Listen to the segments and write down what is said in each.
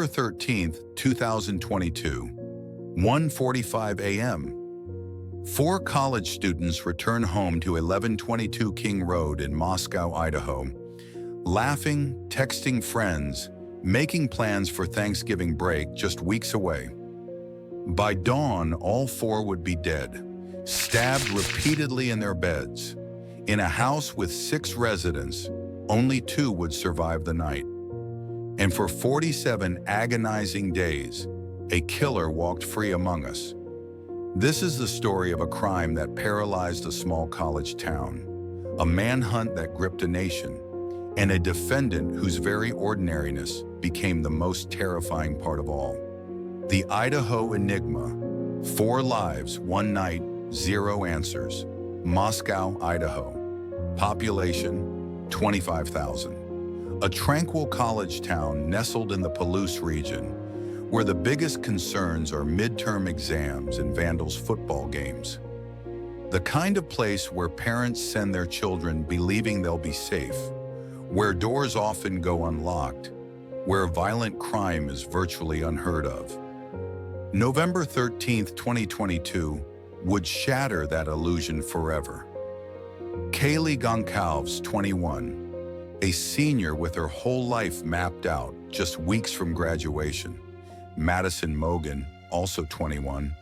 November 13th, 2022, 1:45 a.m. Four college students return home to 1122 King Road in Moscow, Idaho, laughing, texting friends, making plans for Thanksgiving break just weeks away. By dawn, all four would be dead, stabbed repeatedly in their beds. In a house with 6 residents, only 2 would survive the night. And for 47 agonizing days, a killer walked free among us. This is the story of a crime that paralyzed a small college town, a manhunt that gripped a nation, and a defendant whose very ordinariness became the most terrifying part of all. The Idaho Enigma. 4 lives, 1 night, 0 answers. Moscow, Idaho. Population, 25,000. A tranquil college town nestled in the Palouse region, where the biggest concerns are midterm exams and Vandals football games. The kind of place where parents send their children believing they'll be safe, where doors often go unlocked, where violent crime is virtually unheard of. November 13th, 2022 would shatter that illusion forever. Kaylee Goncalves, 21, a senior with her whole life mapped out just weeks from graduation. Madison Mogen, also 21,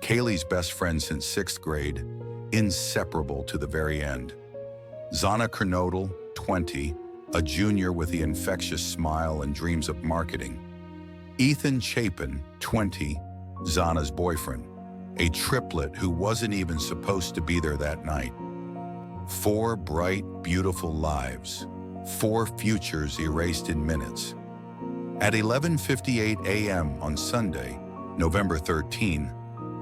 Kaylee's best friend since 6th grade, inseparable to the very end. Xana Kernodle, 20, a junior with the infectious smile and dreams of marketing. Ethan Chapin, 20, Xana's boyfriend, a triplet who wasn't even supposed to be there that night. 4 bright, beautiful lives, 4 futures erased in minutes. At 11:58 a.m. on Sunday, November 13,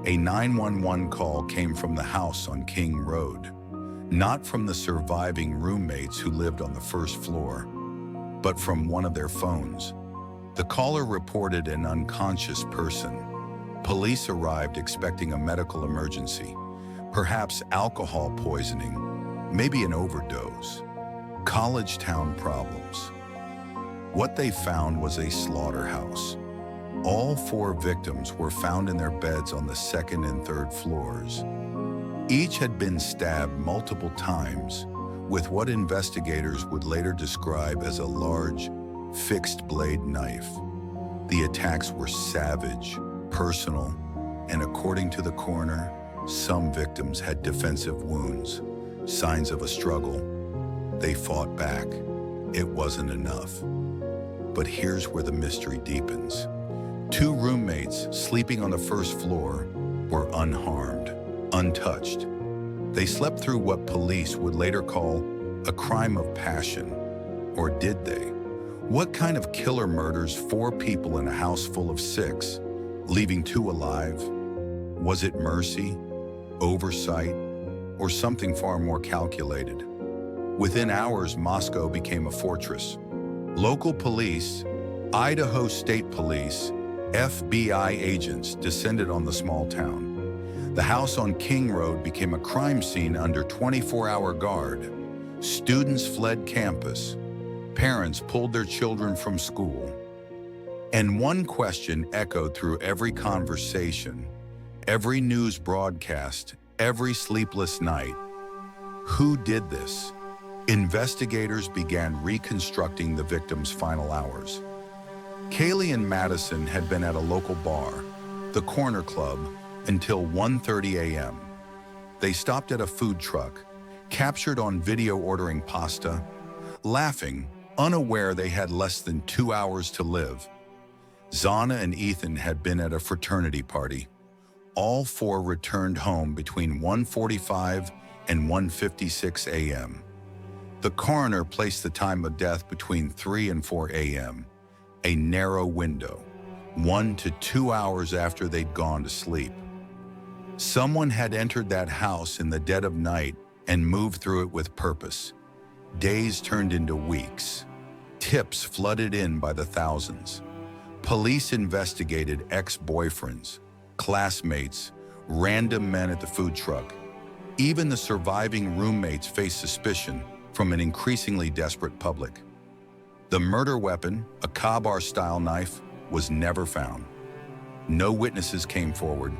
a 911 call came from the house on King Road, not from the surviving roommates who lived on the first floor, but from one of their phones. The caller reported an unconscious person. Police arrived expecting a medical emergency, perhaps alcohol poisoning, maybe an overdose. College town problems. What they found was a slaughterhouse. All 4 victims were found in their beds on the 2nd and 3rd floors. Each had been stabbed multiple times with what investigators would later describe as a large, fixed-blade knife. The attacks were savage, personal, and according to the coroner, some victims had defensive wounds, signs of a struggle. They fought back. It wasn't enough. But here's where the mystery deepens. 2 roommates sleeping on the first floor were unharmed, untouched. They slept through what police would later call a crime of passion. Or did they? What kind of killer murders 4 people in a house full of 6, leaving 2 alive? Was it mercy, oversight, or something far more calculated? Within hours, Moscow became a fortress. Local police, Idaho State Police, FBI agents descended on the small town. The house on King Road became a crime scene under 24-hour guard. Students fled campus. Parents pulled their children from school. And one question echoed through every conversation, every news broadcast, every sleepless night. Who did this? Investigators began reconstructing the victims' final hours. Kaylee and Madison had been at a local bar, the Corner Club, until 1:30 a.m. They stopped at a food truck, captured on video ordering pasta, laughing, unaware they had less than 2 hours to live. Xana and Ethan had been at a fraternity party. All 4 returned home between 1:45 and 1:56 a.m. The coroner placed the time of death between 3 and 4 a.m., a narrow window, 1 to 2 hours after they'd gone to sleep. Someone had entered that house in the dead of night and moved through it with purpose. Days turned into weeks. Tips flooded in by the thousands. Police investigated ex-boyfriends, classmates, random men at the food truck. Even the surviving roommates faced suspicion from an increasingly desperate public. The murder weapon, a Ka-Bar-style knife, was never found. No witnesses came forward.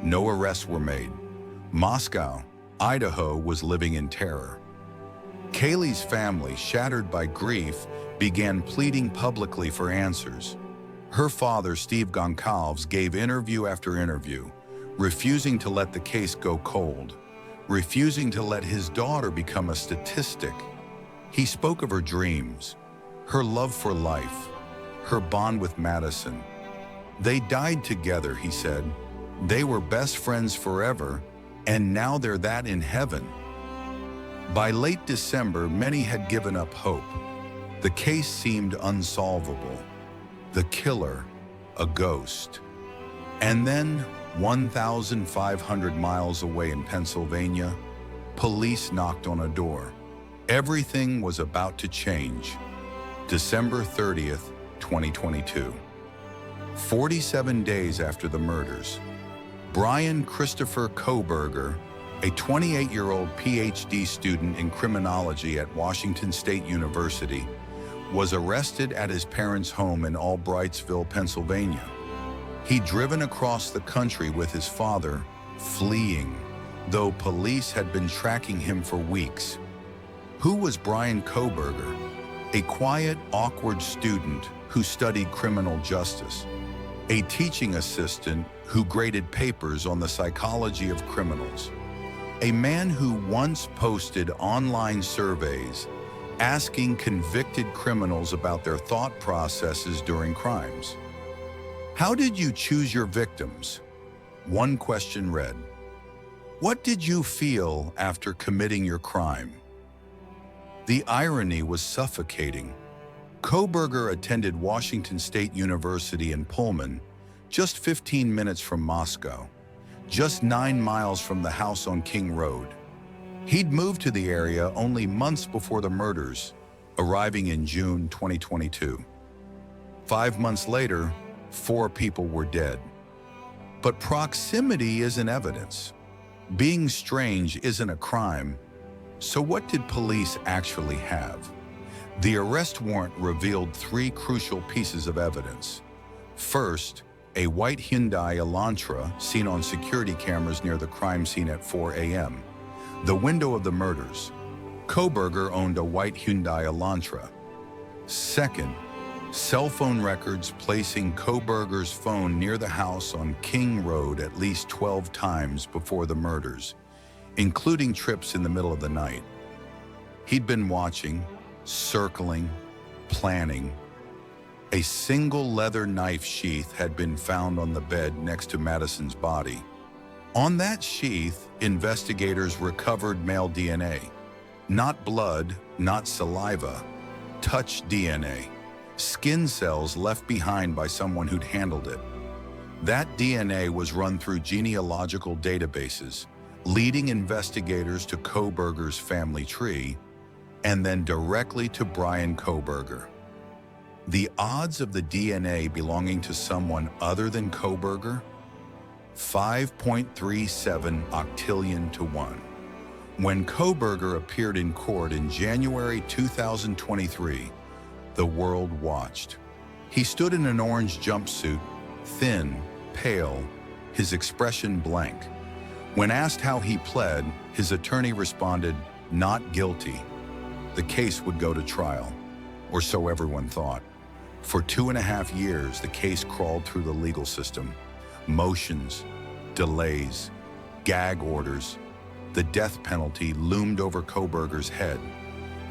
No arrests were made. Moscow, Idaho, was living in terror. Kaylee's family, shattered by grief, began pleading publicly for answers. Her father, Steve Goncalves, gave interview after interview, refusing to let the case go cold, refusing to let his daughter become a statistic. He spoke of her dreams, her love for life, her bond with Madison. They died together, he said. They were best friends forever, and now they're that in heaven. By late December, many had given up hope. The case seemed unsolvable. The killer, a ghost. And then, 1,500 miles away in Pennsylvania, police knocked on a door. Everything was about to change. December 30th, 2022. 47 days after the murders, Bryan Kohberger, a 28-year-old PhD student in criminology at Washington State University, was arrested at his parents' home in Albrightsville, Pennsylvania. He'd driven across the country with his father, fleeing, though police had been tracking him for weeks. Who was Bryan Kohberger? A quiet, awkward student who studied criminal justice. A teaching assistant who graded papers on the psychology of criminals. A man who once posted online surveys asking convicted criminals about their thought processes during crimes. How did you choose your victims? One question read. What did you feel after committing your crime? The irony was suffocating. Kohberger attended Washington State University in Pullman, just 15 minutes from Moscow, just 9 miles from the house on King Road. He'd moved to the area only months before the murders, arriving in June 2022. 5 months later, 4 people were dead. But proximity isn't evidence. Being strange isn't a crime. So what did police actually have? The arrest warrant revealed 3 crucial pieces of evidence. First, a white Hyundai Elantra seen on security cameras near the crime scene at 4 a.m. The window of the murders. Kohberger owned a white Hyundai Elantra. Second, cell phone records placing Kohberger's phone near the house on King Road at least 12 times before the murders, including trips in the middle of the night. He'd been watching, circling, planning. A single leather knife sheath had been found on the bed next to Madison's body. On that sheath, investigators recovered male DNA. Not blood, not saliva, touch DNA. Skin cells left behind by someone who'd handled it. That DNA was run through genealogical databases, leading investigators to Kohberger's family tree, and then directly to Bryan Kohberger. The odds of the DNA belonging to someone other than Kohberger? 5.37 octillion to 1. When Kohberger appeared in court in January 2023, the world watched. He stood in an orange jumpsuit, thin, pale, his expression blank. When asked how he pled, his attorney responded, "Not guilty." The case would go to trial, or so everyone thought. For 2.5 years, the case crawled through the legal system. Motions, delays, gag orders. The death penalty loomed over Kohberger's head.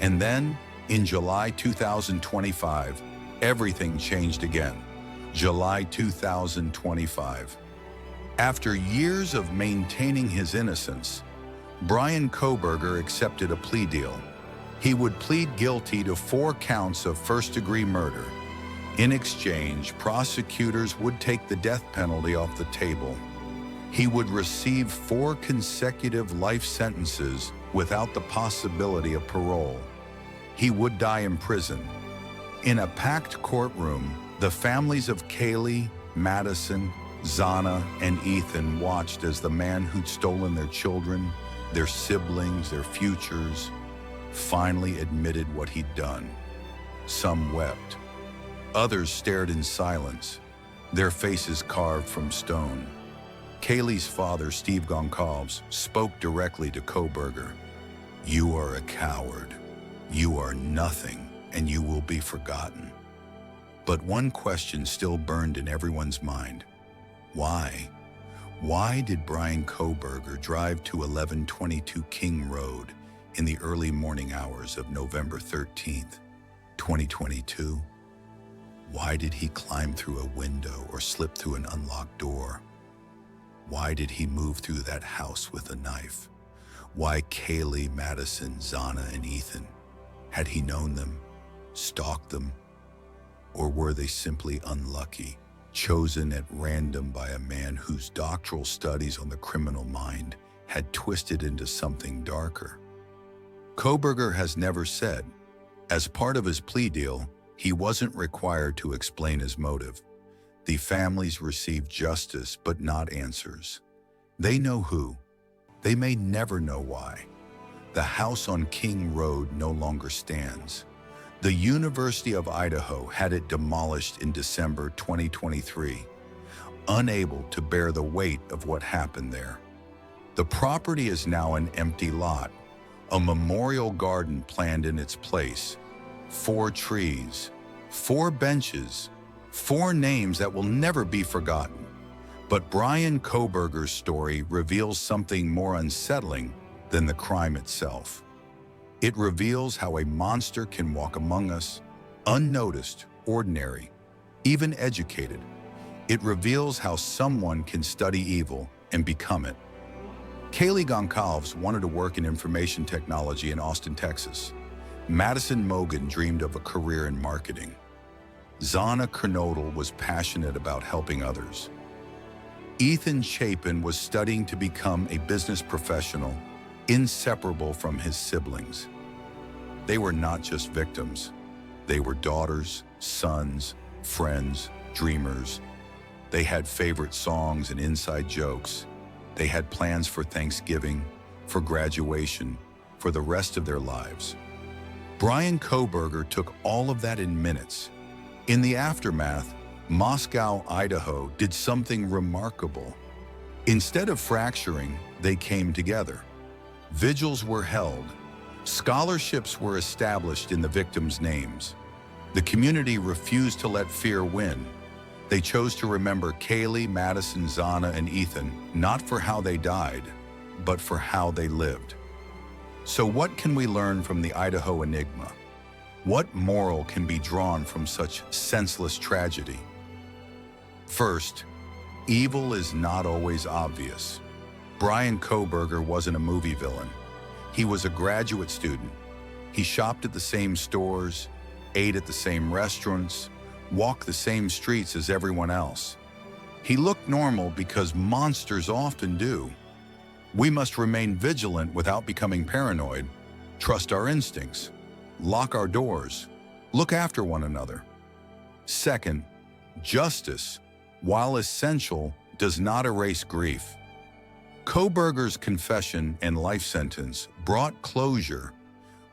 And then, in July 2025, everything changed again. July 2025. After years of maintaining his innocence, Bryan Kohberger accepted a plea deal. He would plead guilty to 4 counts of first-degree murder. In exchange, prosecutors would take the death penalty off the table. He would receive 4 consecutive life sentences without the possibility of parole. He would die in prison. In a packed courtroom, the families of Kaylee, Madison, Xana, and Ethan watched as the man who'd stolen their children, their siblings, their futures, finally admitted what he'd done. Some wept. Others stared in silence, their faces carved from stone. Kaylee's father, Steve Goncalves, spoke directly to Kohberger. "You are a coward. You are nothing, and you will be forgotten." But one question still burned in everyone's mind. Why? Why did Bryan Kohberger drive to 1122 King Road in the early morning hours of November 13th, 2022? Why did he climb through a window or slip through an unlocked door? Why did he move through that house with a knife? Why Kaylee, Madison, Xana, and Ethan? Had he known them, stalked them, or were they simply unlucky, chosen at random by a man whose doctoral studies on the criminal mind had twisted into something darker? Kohberger has never said. As part of his plea deal, he wasn't required to explain his motive. The families received justice, but not answers. They know who. They may never know why. The house on King Road no longer stands. The University of Idaho had it demolished in December 2023, unable to bear the weight of what happened there. The property is now an empty lot, a memorial garden planned in its place, 4 trees, 4 benches, 4 names that will never be forgotten. But Bryan Kohberger's story reveals something more unsettling than the crime itself. It reveals how a monster can walk among us, unnoticed, ordinary, even educated. It reveals how someone can study evil and become it. Kaylee Goncalves wanted to work in information technology in Austin, Texas. Madison Mogen dreamed of a career in marketing. Xana Kernodle was passionate about helping others. Ethan Chapin was studying to become a business professional, inseparable from his siblings. They were not just victims. They were daughters, sons, friends, dreamers. They had favorite songs and inside jokes. They had plans for Thanksgiving, for graduation, for the rest of their lives. Bryan Kohberger took all of that in minutes. In the aftermath, Moscow, Idaho did something remarkable. Instead of fracturing, they came together. Vigils were held. Scholarships were established in the victims' names. The community refused to let fear win. They chose to remember Kaylee, Madison, Xana, and Ethan, not for how they died, but for how they lived. So what can we learn from the Idaho Enigma? What moral can be drawn from such senseless tragedy? First, evil is not always obvious. Bryan Kohberger wasn't a movie villain. He was a graduate student. He shopped at the same stores, ate at the same restaurants, walked the same streets as everyone else. He looked normal because monsters often do. We must remain vigilant without becoming paranoid, trust our instincts, lock our doors, look after one another. Second, justice, while essential, does not erase grief. Kohberger's confession and life sentence brought closure,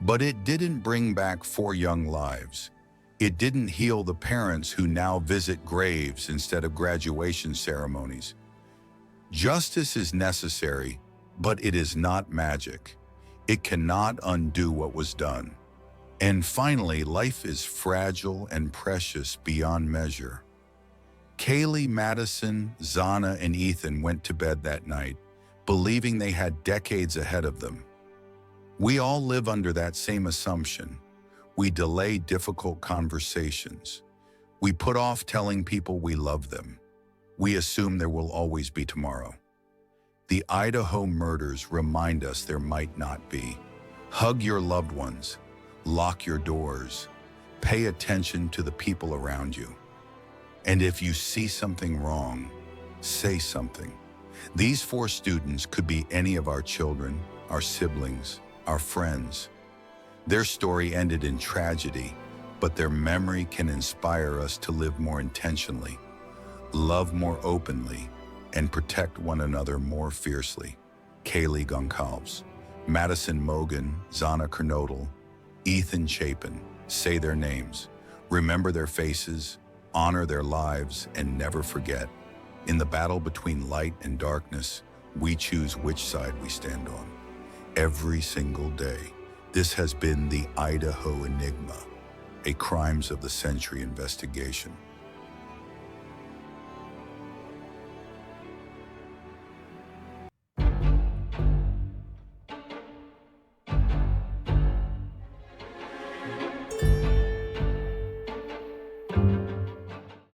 but it didn't bring back 4 young lives. It didn't heal the parents who now visit graves instead of graduation ceremonies. Justice is necessary, but it is not magic. It cannot undo what was done. And finally, life is fragile and precious beyond measure. Kaylee, Madison, Xana, and Ethan went to bed that night, believing they had decades ahead of them. We all live under that same assumption. We delay difficult conversations. We put off telling people we love them. We assume there will always be tomorrow. The Idaho murders remind us there might not be. Hug your loved ones. Lock your doors. Pay attention to the people around you. And if you see something wrong, say something. These 4 students could be any of our children, our siblings, our friends. Their story ended in tragedy, but their memory can inspire us to live more intentionally, love more openly, and protect one another more fiercely. Kaylee Goncalves, Madison Mogen, Xana Kernodle, Ethan Chapin. Say their names, remember their faces, honor their lives, and never forget. In the battle between light and darkness, we choose which side we stand on. Every single day. This has been the Idaho Enigma, a Crimes of the Century investigation.